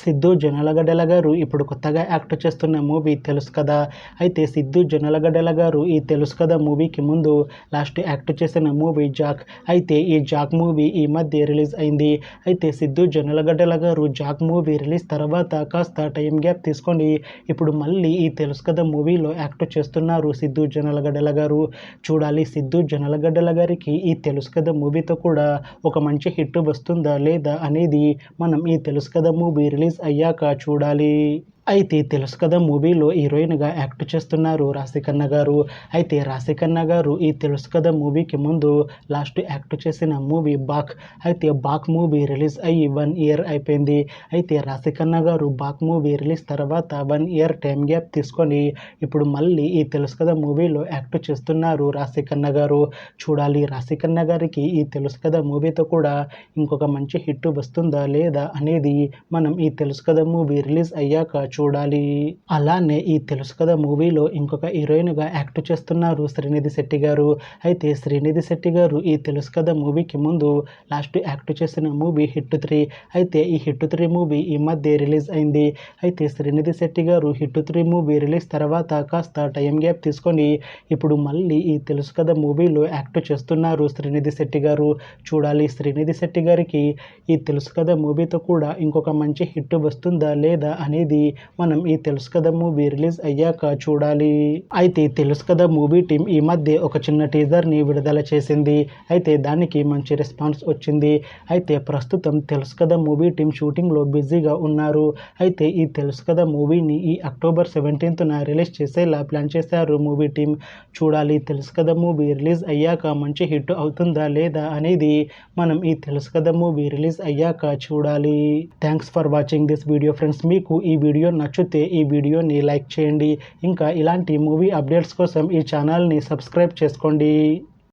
సిద్ధు జొన్నలగడ్డల గారు ఇప్పుడు కొత్తగా యాక్ట్ చేస్తున్న మూవీ తెలుసు కదా. అయితే సిద్ధు జొన్నలగడ్డల గారు ఈ తెలుసు కదా మూవీకి ముందు లాస్ట్ యాక్ట్ చేసిన మూవీ జాక్. అయితే ఈ జాక్ మూవీ ఈ మధ్య రిలీజ్ అయింది. అయితే సిద్ధు జొన్నలగడ్డల గారు జాక్ మూవీ రిలీజ్ తర్వాత కాస్త టైం గ్యాప్ తీసుకొని ఇప్పుడు మళ్ళీ ఈ తెలుసు కదా మూవీలో యాక్ట్ చేస్తున్నారు సిద్ధు జొన్నలగడ్డల గారు. చూడాలి సిద్ధు జొన్నలగడ్డల గారికి ఈ తెలుసు కదా మూవీతో కూడా ఒక మంచి హిట్ వస్తుందా లేదా అనేది మనం ఈ తెలుసు కదా మూవీ రిలీజ్ అయ్యాక చూడాలి. అయితే తెలుసు కదా మూవీలో హీరోయిన్గా యాక్ట్ చేస్తున్నారు రాశిఖన్నా గారు. అయితే రాశిఖన్నా గారు ఈ తెలుసు కదా మూవీకి ముందు లాస్ట్ యాక్ట్ చేసిన మూవీ బాక్. అయితే బాక్ మూవీ రిలీజ్ అయ్యి 1 ఇయర్ అయిపోయింది. అయితే రాశిఖన్నా గారు బాక్ మూవీ రిలీజ్ తర్వాత 1 ఇయర్ టైం గ్యాప్ తీసుకొని ఇప్పుడు మళ్ళీ ఈ తెలుసు కదా మూవీలో యాక్ట్ చేస్తున్నారు రాశిఖన్నా గారు. చూడాలి రాశిఖన్నా గారికి ఈ తెలుసు కదా మూవీతో కూడా ఇంకొక మంచి హిట్ వస్తుందా లేదా అనేది మనం ఈ తెలుసు కదా మూవీ రిలీజ్ అయ్యాక చూడాలి. అలానే ఈ తెలుసు కదా మూవీలో ఇంకొక హీరోయిన్గా యాక్ట్ చేస్తున్నారు శ్రీనిధి శెట్టి గారు. అయితే శ్రీనిధి శెట్టి గారు ఈ తెలుసు కదా మూవీకి ముందు లాస్ట్ యాక్ట్ చేసిన మూవీ హిట్ 3. అయితే ఈ హిట్ 3 మూవీ ఈ మధ్య రిలీజ్ అయింది. అయితే శ్రీనిధి శెట్టి గారు హిట్ 3 మూవీ రిలీజ్ తర్వాత కాస్త టైం గ్యాప్ తీసుకొని ఇప్పుడు మళ్ళీ ఈ తెలుసు కదా మూవీలో యాక్ట్ చేస్తున్నారు శ్రీనిధి శెట్టి గారు. చూడాలి శ్రీనిధి శెట్టి గారికి ఈ తెలుసు కదా మూవీతో కూడా ఇంకొక మంచి హిట్ వస్తుందా లేదా అనేది మనం ఈ తెలుసు కదా మూవీ రిలీజ్ అయ్యాక చూడాలి. అయితే తెలుసు కదా మూవీ టీం ఈ మధ్య ఒక చిన్న టీజర్ని విడుదల చేసింది. అయితే దానికి మంచి రెస్పాన్స్ వచ్చింది. అయితే ప్రస్తుతం తెలుసు కదా మూవీ టీం షూటింగ్లో బిజీగా ఉన్నారు. అయితే ఈ తెలుసు కదా మూవీని ఈ అక్టోబర్ 17న రిలీజ్ చేసేలా ప్లాన్ చేశారు మూవీ టీం. చూడాలి తెలుసు కదా మూవీ రిలీజ్ అయ్యాక మంచి హిట్ అవుతుందా లేదా అనేది మనం ఈ తెలుసు కదా మూవీ రిలీజ్ అయ్యాక చూడాలి. Thanks for watching this video friends. మీకు ఈ వీడియో నచ్చితే ఈ వీడియోని లైక్ చేయండి. ఇంకా ఇలాంటి మూవీ అప్డేట్స్ కోసం ఈ ఛానల్ని సబ్స్క్రైబ్ చేసుకోండి.